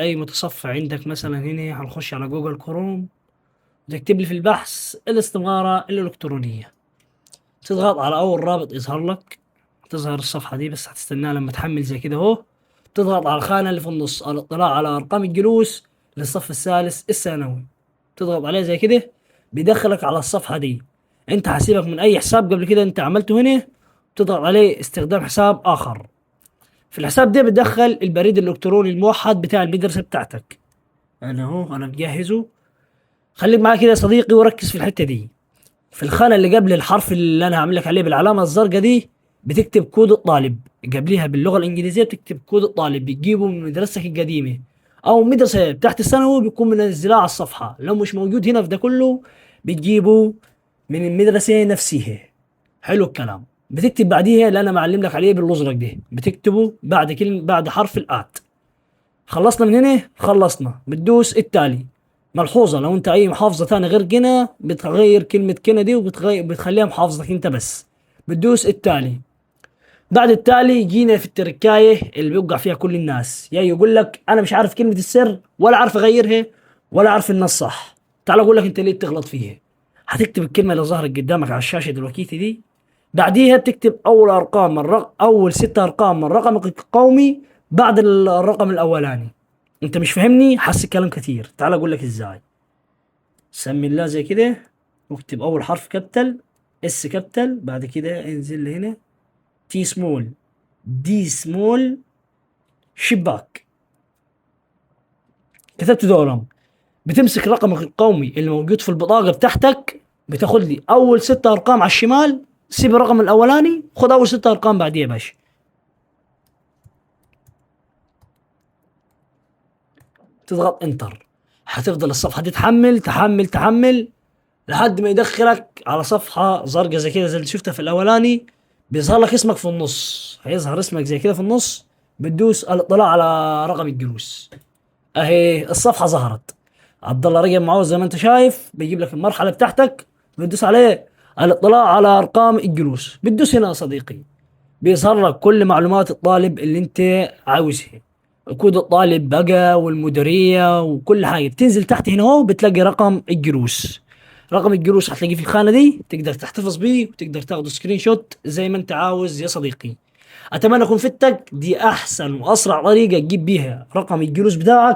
اي متصفح عندك مثلا هنا هنخش على جوجل كروم وتكتب لي في البحث الاستمارة الإلكترونية. تضغط على أول رابط يظهر لك، تظهر الصفحة دي بس هتستناها لما تحمل زي كده أهو. تضغط على الخانة اللي في النص الاطلاع على أرقام الجلوس للصف الثالث الثانوي، تضغط عليها زي كده بيدخلك على الصفحة دي. أنت هسيبك من أي حساب قبل كده أنت عملته هنا، تضغط عليه استخدام حساب آخر. في الحساب ده بتدخل البريد الإلكتروني الموحد بتاع المدرسة بتاعتك. أنا مجهزه. خليك معايا كده يا صديقي وركز في الحته دي. في الخانه اللي قبل الحرف اللي انا هعمل لك عليه بالعلامه الزرقاء دي بتكتب كود الطالب، قبليها باللغه الانجليزيه بتكتب كود الطالب، بتجيبه من مدرستك القديمه او مدرسه تحت الثانوي بيكون منزلاه على الصفحه. لو مش موجود هنا في ده كله بتجيبه من المدرسه نفسها. حلو الكلام. بتكتب بعديها اللي انا معلم لك عليه بالازرق ده، بتكتبه بعد كلمه بعد حرف الات. خلصنا من هنا، خلصنا بتدوس التالي. ملحوظة لو انت اي محافظة تانية غير قنا بتغير كلمة قنا دي بتخليها محافظتك انت بس. بتدوس التالي. بعد التالي جينا في التركاية اللي بيوقع فيها كل الناس، يا يقول لك انا مش عارف كلمة السر ولا عارف اغيرها ولا عارف انها الصح. تعال اقول لك انت ليه بتغلط فيها. هتكتب الكلمة اللي ظهرت قدامك على الشاشة دلوقتي دي، بعديها بتكتب اول 6 ارقام من رقمك القومي بعد الرقم الاولاني. انت مش فاهمني، حاسس كلام كتير، تعال اقول لك ازاي. سمي الله زي كده واكتب اول حرف كابيتال، اس كابيتال، بعد كده انزل لهنا تي سمول، دي سمول، شباك. كتبت دورهم. بتمسك رقمك القومي اللي موجود في البطاقة بتاعتك، بتاخد لي اول 6 ارقام على الشمال، سيب الرقم الاولاني خد اول 6 ارقام بعديه يا باشا. تضغط انتر. هتفضل الصفحة دي تحمل تحمل تحمل لحد ما يدخلك على صفحة زرقاء زي كده زي اللي شفتها في الأولاني. بيظهر لك اسمك في النص، هيظهر اسمك زي كده في النص. بتدوس الاطلاع على رقم الجلوس. اهي الصفحة ظهرت، عبد الله رقم معوز زي ما انت شايف، بيجيب لك المرحلة بتاعتك. بتدوس عليه الاطلاع على ارقام الجلوس، بتدوس هنا يا صديقي بيظهر لك كل معلومات الطالب اللي انت عاوزها. كود الطالب بقى والمديرية وكل حاجة بتنزل تحت هنا اهو، بتلاقي رقم الجلوس. رقم الجلوس هتلاقيه في الخانة دي، تقدر تحتفظ بيه وتقدر تاخده سكرين شوت زي ما انت عاوز يا صديقي. اتمنى اكون فدتك. دي احسن واسرع طريقة تجيب بيها رقم الجلوس بتاعك